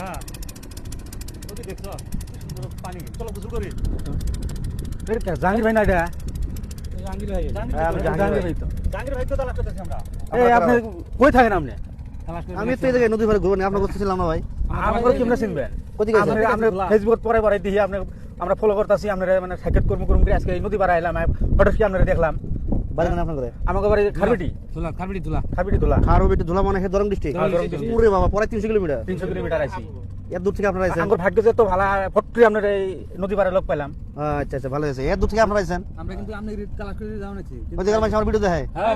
হ্যাঁ নদী দেখছো কি সুন্দর পানি চলো গোসল করি জাহাঙ্গীর ভাই না এটা জাহাঙ্গীর ভাই জাহাঙ্গীর ভাই তো জাহাঙ্গীর ভাই তো তালাশ করতেছি আমরা এই আপনি কই থাকেন আপনি আমি তো এই জায়গায় নদী পারে ঘুরবো না আপনার করতেছিলাম না ভাই আমরা কেমনে চিনবেন কোথায় গেছেন আমরা ফেসবুক পরে পরে দেখি আপনি আমরা ফলো করতেছি আপনারা মানে সাইকেট কর্ম করুন করে আজকে এই নদী পাড়া এলাম হঠাৎ কি আপনারা দেখলাম বাড়ি কেন আপনার করে আমাকে বাড়ি খারবিটি খারবিটি তোলা খারো বেটে ধুলা মানে দরং ডিস্ট্রিক্ট পুরে বাবা প্রায় 300 কিলোমিটার 300 কিলোমিটার আইছি এত দূর থেকে আপনারা আইছেন আমার ভাগ্য যে তো ভালো ফট করে আপনারা এই নদী পাড়ে লোক পেলাম আচ্ছা আচ্ছা ভালো আছে এত দূর থেকে আপনারা আইছেন আমরা কিন্তু আপনি তালাশ করে যাও নাকি ওই জায়গার মানুষ আমার ভিডিও দেখে হ্যাঁ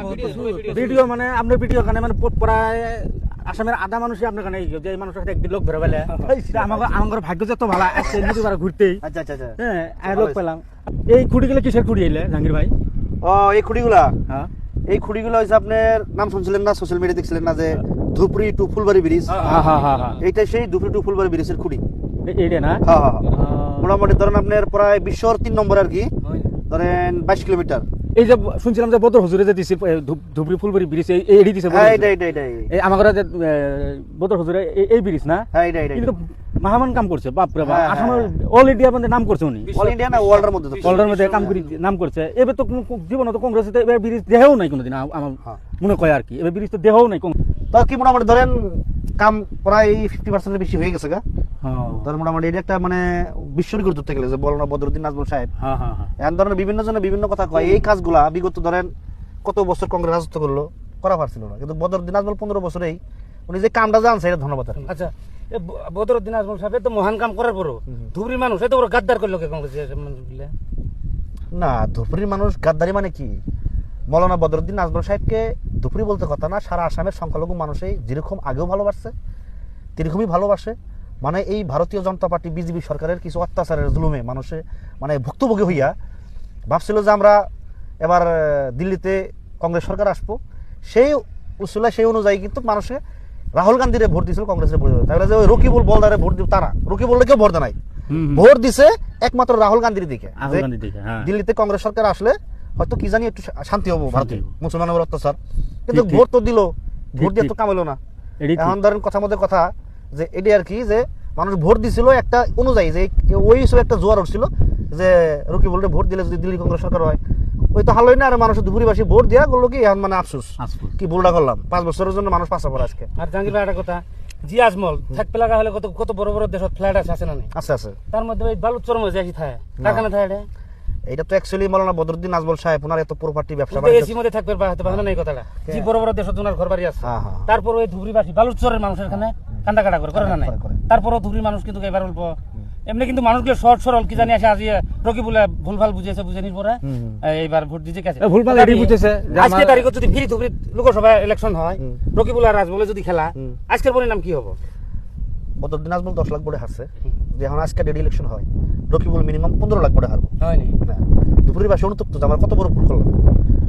ভিডিও মানে আপনার ভিডিও কানে মানে প্রায় আসামের আধা মানুষই আপনার কানে যে এই মানুষের সাথে একদিন লোক ধরে পেলে আমার ভাগ্য যে তো ভালো আজকে নদী পাড়ে ঘুরতেই আচ্ছা আচ্ছা আচ্ছা হ্যাঁ লোক পেলাম এই খুঁড়িগুলো কিসের খুঁড়ি এলে জাহাঙ্গীর ভাই ও এই খুঁড়িগুলা হ্যাঁ এই খুঁড়িগুলো হচ্ছে আপনার নাম শুনছিলেন না সোশ্যাল মিডিয়া দেখছিলেন না যে ধুপড়ি টু ফুলবাড়ি ব্রিজ হ্যাঁ হ্যাঁ হ্যাঁ এইটা সেই ধুপড়ি টু ফুলবাড়ি ব্রিজের খুঁড়ি এইটা না হ্যাঁ হ্যাঁ মোটামুটি ধরেন আপনার প্রায় বিশ্বর 3 নম্বর আর কি ধরেন 22 কিলোমিটার এই যে শুনছিলাম যে বদর হুজুরে যে দিছে ধুবড়ি ফুলবাড়ি ব্রিজ এই এডি দিছে হ্যাঁ এটা এই আমার যে বদর হুজুরে এই ব্রিজ না হ্যাঁ এটা কিন্তু মহামান কাম করছে বাপ রে বাপ হ্যাঁ, আসামের অল ইন্ডিয়া মধ্যে নাম করছে উনি অল ইন্ডিয়া না ওয়ার্ল্ডের মধ্যে তো ওয়ার্ল্ডের মধ্যে কাম করে নাম করছে এবে তো জীবনে তো কংগ্রেস এবার ব্রিজ দেখাও নাই কোনোদিন আমার মনে কয় আর কি এবার ব্রিজ তো দেখাও নাই তো কি মোটামুটি ধরেন কাম প্রায় 50% এর বেশি হয়ে গেছে গা হ্যাঁ ধরেন মোটামুটি এটা একটা মানে বিশ্ব রেকর্ড ধরতে গেলে যে বলনা বদরুদ্দিন নাজমুল সাহেব হ্যাঁ হ্যাঁ এমন ধরনের বিভিন্ন জনে বিভিন্ন কথা কয় এই কাজগুলা বিগত ধরেন কত বছর কংগ্রেস রাজত্ব করলো করা পারছিল না কিন্তু বদরুদ্দিন নাজমুল 15 বছরেই উনি যে কামটা জানছে এটা ধন্যবাদ আর কি। আচ্ছা বদরুদ্দিন আজমল সাহেব তো মহান কাম করার পরও ধুবড়ির মানুষ এত বড় গাদ্দার করলো কে কংগ্রেস না ধুপড়ির মানুষ গাদ্দারি মানে কি মৌলানা বদরুদ্দিন নাজমুল সাহেবকে ধুপড়ি বলতে কথা না সারা আসামের সংখ্যালঘু মানুষই যেরকম আগেও ভালোবাসছে তেরকমই ভালোবাসে মানে এই ভারতীয় জনতা পার্টি বিজেপি সরকারের কিছু অত্যাচারের জুলুমে মানুষে মানে ভুক্তভোগী হইয়া ভাবছিল যে আমরা এবার দিল্লিতে কংগ্রেস সরকার আসবো সেই উসুলা সেই অনুযায়ী কিন্তু মানুষে রাহুল গান্ধীরে ভোট দিয়েছিল কংগ্রেসের ভোট তাহলে যে ওই রকিবুল বলদারে ভোট দিব তারা রকিবুল কেউ ভোট দেয় নাই ভোট দিছে একমাত্র রাহুল গান্ধীর দিকে দিল্লিতে কংগ্রেস সরকার আসলে হয়তো কি জানি একটু শান্তি হবো ভারতে মুসলমানের অত্যাচার কিন্তু ভোট তো দিল ভোট দিয়ে তো কামাইলো না এখন ধরেন কথার মধ্যে কথা যে এটি আর কি যে মানুষ ভোট দিছিল একটা অনুযায়ী যে ওই হিসেবে একটা জোয়ার উঠছিল যে রকিবুলকে ভোট দিলে যদি দিল্লি কংগ্রেস সরকার হয় ওই তো হালোই না আর মানুষ দুপুরিবাসী ভোট দিয়া করলো কি এখন মানে আফসোস কি ভুলটা করলাম 5 বছরের জন্য মানুষ পাশা পড়ে আজকে আর জাহাঙ্গীর ভাই একটা কথা জি আজমল থাকতে লাগা হলে কত কত বড় বড় দেশত ফ্ল্যাট আছে না আছে আছে তার মধ্যে ওই বালুচর মধ্যে আসি থাকে কারখানা থাকে এটা তো অ্যাকচুয়ালি মৌলানা বদরুদ্দিন নাজমুল সাহেব ওনার এত প্রপার্টি ব্যবসা এসি মধ্যে থাকবে হতে পারে না এই কথাটা জি বড় বড় দেশত ওনার ঘর বাড়ি আছে তারপর ওই ধুবড়িবাসী বালুচরের মানুষের এখানে কান্দা কাটা করে না নাই তারপরও ধুবড়ি মানুষ কিন্তু এবার অল্প এমনি কিন্তু মানুষগুলো শর্ট সরল কি জানি আসে আজ রকি বলে ভুলভাল বুঝিয়েছে বুঝেনির পরে এইবার ভোট দিতে গেছে ভুলভাল এডি বুঝেছে আজকে তারিখে যদি ফ্রি ধুবড়ি লোকসভা ইলেকশন হয় রকি বলে আর রাজ বলে যদি খেলা আজকের পরিণাম কি হবে বদরুদ্দিন নাজমুল 10 লাখ ভোটে হারছে যে এখন আজকে ডেড ইলেকশন হয় রকিবুল মিনিমাম 15 লাখ ভোটে হারবো হয়নি দুপুরের বাসে অনুতপ্ত আমরা কত বড় ভুল করলাম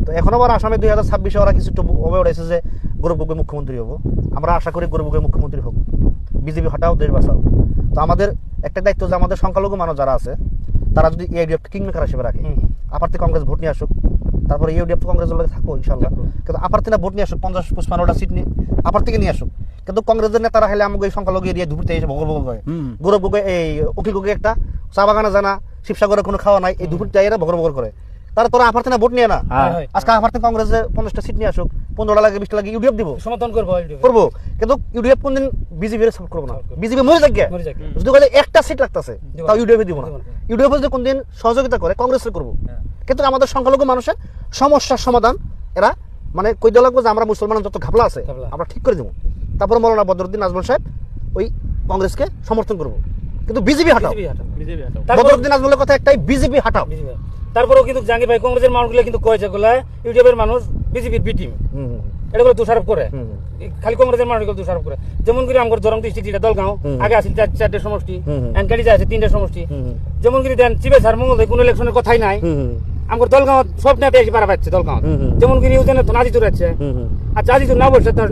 তো এখন আবার আসামে 2026 ওরা কিছু ওভাবে উঠেছে যে গৌরবগোগৈ মুখ্যমন্ত্রী হবো আমরা আশা করি গৌরবগোগৈ মুখ্যমন্ত্রী হোক বিজেপি হটাও দেশ বাঁচাও তো আমাদের একটা দায়িত্ব যে আমাদের সংখ্যালঘু মানুষ যারা আছে তারা যদি ইউডিএফ কিং মেকার হিসেবে রাখে আপার থেকে কংগ্রেস ভোট নিয়ে আসুক তারপরে ইউডিএফ কংগ্রেসের লগে থাকবো ইনশাল্লাহ কিন্তু আপার থেকে ভোট নিয়ে আসুক 50-55টা সিট নিয়ে আপার থেকে নিয়ে আসুক কিন্তু কংগ্রেসের নেতারা হলে আমাকে এই সংখ্যালঘু এরিয়া ধুপড়িতে এসে ভগর করে গৌরবগোগৈ এই উকিল গগৈ একটা চা বাগানে জানা শিবসাগরে কোনো খাওয়া নাই এই ধুপড়িতে এরা ভগর করে তারা তোরা আপার থেকে ভোট নিয়ে না আজকে আপার থেকে কংগ্রেসের 50টা সিট নিয়ে আসুক 15টা লাগে 20টা লাগে ইউডিএফ দিব সমর্থন করবো কিন্তু ইউডিএফ কোনদিন বিজেপি সাপোর্ট করবো না বিজেপি মরে যাক যদি বলে একটা সিট রাখতেছে তাও ইউডিএফ দিব না ইউডিএফ যদি কোনদিন সহযোগিতা করে কংগ্রেসের করবো কিন্তু আমাদের সংখ্যালঘু মানুষের সমস্যার সমাধান এরা মানে কই দেওয়া লাগবে যে আমরা মুসলমান যত ঘাপলা আছে আমরা ঠিক করে দেবো তারপরে মৌলানা বদরুদ্দিন নাজমুল সাহেব ওই কংগ্রেসকে সমর্থন করবো কিন্তু বিজেপি হাঁটাও বদরুদ্দিন নাজমুলের কথা একটাই বিজেপি হাঁটাও তারপরেও কিন্তু জাহাঙ্গীর ভাই কংগ্রেসের মানুষগুলো কিন্তু কয়েছে গুলা ইউটিউবের মানুষ বিজেপির বি টিম এটা করে দোষারোপ করে খালি কংগ্রেসের মানুষগুলো দোষারোপ করে যেমন করে আমার দরং ডিস্ট্রিক্ট যেটা দলগাঁও আগে আছে 4টে সমষ্টি এনকারি আছে 3টে সমষ্টি যেমন করে দেন চিবে সার মঙ্গল কোনো ইলেকশনের কথাই নাই আমার দলগাঁও সব নেতা এসে পারা পাচ্ছে দলগাঁও যেমন করে ইউজেনে তো নাজিতুর আছে আচ্ছা আজিতুর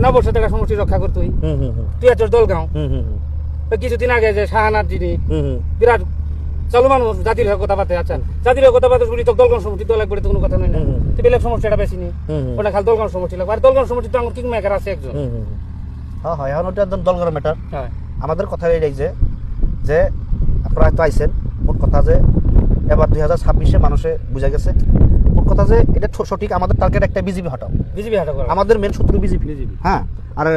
নববর্ষে একটা সমষ্টি রক্ষা কর তুই আছিস দলগাঁও কিছুদিন আগে যে শাহানার যিনি বিরাট চলমান জাতির হয়ে কথা বার্তা আচ্ছা জাতির হয়ে কথা বার্তা শুনি তো দলগণ সমষ্টি দল একবারে তো কোনো কথা নেই না তুই বেলেগ সমষ্টিটা বেশি নি ওটা খালি দলগণ সমষ্টি লাগবে আর দলগণ সমষ্টি তো আমার কিং মেকার আছে একজন হ্যাঁ এখন ওটা একদম দলগণ ম্যাটার আমাদের কথা এটাই যে আপনারা হয়তো আইছেন, মোট কথা যে এবার 2026-এ মানুষে বুঝা গেছে, মোট কথা যে এটা সঠিক আমাদের টার্গেট একটা বিজেপি হটাও, বিজেপি হাটা করা আমাদের মেন শত্রু বিজেপি। বিজেপি। হ্যাঁ, আর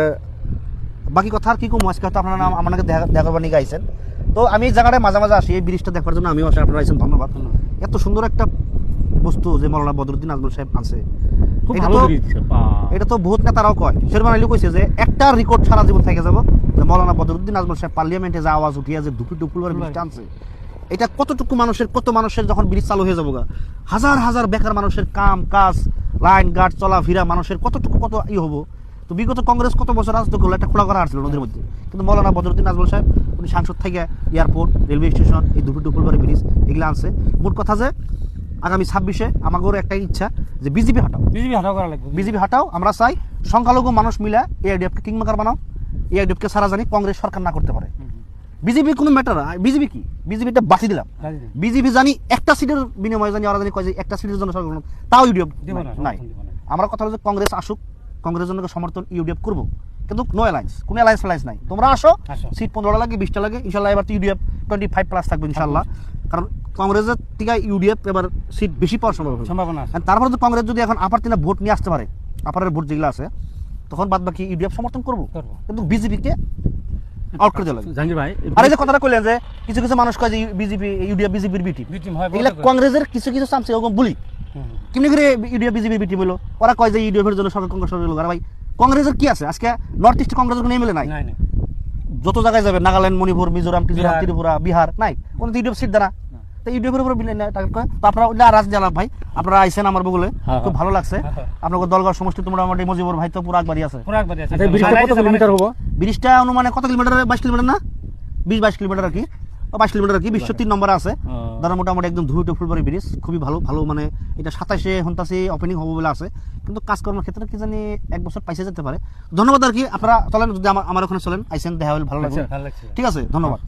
বাকি কথা আর কি কম, আজকে হয়তো আপনারা আমাকে দেখা করবার নিয়ে আইছেন। তো আমি এই জায়গাটায় মাঝে মাঝে আসি, এই ব্রিজটা দেখবার জন্য আমিও আসি, আপনারা আইছেন, ধন্যবাদ। এত সুন্দর একটা বস্তু যে মৌলানা বদরুদ্দিন আজমল সাহেব আনছে, খুব এটা ভালো তো- ব্রিজ এটা তো বহুত নেতারাও কয়, শেরবান আলীও কইছে যে একটা রেকর্ড সারা জীবন থেকে যাব, যে মৌলানা বদরুদ্দিন আজমল সাহেব পার্লামেন্টে যা আওয়াজ উঠিয়া যে দুপুর করে ব্রিজটা আনছে, এটা কতটুকু মানুষের, কত মানুষের যখন ব্রিজ চালু হয়ে যাবো, হাজার হাজার বেকার মানুষের কাম কাজ, লাইন গার্ড চলাফেরা মানুষের কতটুকু কত হবো। তো বিগত কংগ্রেস কত বছর রাজত্ব করলো, একটা খোলা করা আসছিল নদীর মধ্যে, কিন্তু মৌলানা বদরুদ্দিন আজমল সাহেব উনি সাংসদ থেকে এয়ারপোর্ট, রেলওয়ে স্টেশন, এই দুপুর করে ব্রিজ এগুলো আনছে। মোট কথা যে আগামী 26-এ আমাদেরও একটা ইচ্ছা যে বিজেপি হটাও, বিজেপি হাটা করা লাগবে। বিজেপি হটাও। আমরা চাই সংখ্যালঘু মানুষ মিলে এআইডিএফকে কিংমাকার বানাও, এআইডিএফকে সারা জানি কংগ্রেস সরকার না করতে পারে। বিজেপি কোনো ম্যাটার না, বিজেপি কি, বিজেপিটা বাতি দিলাম, বিজেপি জানি একটা সিটের বিনিময়ে জানি ওরা জানি কয় যে একটা সিটের জন্য সরকার তাও ইউডিএফ দিব না, নাই। সমর্থন দিব না। আমরা কথা হলো যে কংগ্রেস আসুক, কংগ্রেস জন্য সমর্থন ইউডিএফ করবো, কিন্তু নো অ্যালায়েন্স, কোনো অ্যালায়েন্স নাই। তোমরা আসো, আসো। সিট 15টা লাগে 20টা লাগে, ইনশাল্লাহ এবার তো ইউডিএফ 25+ থাকবে ইনশাল্লাহ, কারণ কংগ্রেসের থেকে ইউডিএফ এবার সিট বেশি পাওয়ার সম্ভাবনা আছে। আর তারপরে তো কংগ্রেস যদি এখন আপার তিনা ভোট নিয়ে আসতে পারে, আপারের ভোট যেগুলো আছে, তখন বাদ বাকি ইউডিএফ সমর্থন করবো, করবো। কিন্তু বিজেপিকে আউট করে দেওয়া লাগবে। জাহাঙ্গীর ভাই আর এই যে কথাটা কইলেন যে কিছু কিছু মানুষ কয় যে বিজেপি ইউডিএফ বিজেপির বিটি, বি টিম হয় এগুলা কংগ্রেসের কিছু কিছু চামচে ওরকম বলি, কেমনি করে ইউডিএফ বিজেপির বিটি হলো, ওরা কয় যে ইউডিএফের জন্য সরকার কংগ্রেস সরকার লোক। আর ভাই কংগ্রেসের কি আছে আজকে নর্থ ইস্টে কংগ্রেসের কোনো এমএলএ নাই, নাই নাই যত জায়গায় যাবে নাগাল্যান্ড, মণিপুর, মিজোরাম, বিহার। ত্রিপুরা, বিহার নাই কোনো ইউডিএফ সিট দেনা। তো ইউডিএফের উপর বিলে টাকা কয়। তো আপনারা রাজনীতি আলাপ ভাই, আপনারা আইছেন আমার বগুলে, হ্যাঁ, খুব ভালো লাগছে। হ্যাঁ। আপনার দলগড় সমষ্টি তোমরা মোটামুটি মজিবর ভাই তো পুরো একবারই আছে। পুরো একবারই আছে। আচ্ছা, এই ব্রিজটা কত কিলোমিটার হবো? ব্রিজটা অনুমানে কত কিলোমিটার, 22 কিলোমিটার না, 20-22 কিলোমিটার আর কি, 22 কিলোমিটার আর কি, 23 নম্বর আছে। ধরো মোটামুটি একদম ধুইটো ফুলবাড়ি ব্রিজ, খুবই ভালো ভালো, মানে এটা 27-এ হন্তাসি ওপেনিং হবে বলে আছে, কিন্তু কাজকর্মের ক্ষেত্রে কি জানি 1 বছর পাইছে যেতে পারে। ধন্যবাদ আর কি, আপনারা চলেন, যদি আমার ওখানে চলেন, আইসেন দেখা হলে ভালো লাগবে। ভালো লাগছে। ঠিক আছে, ধন্যবাদ।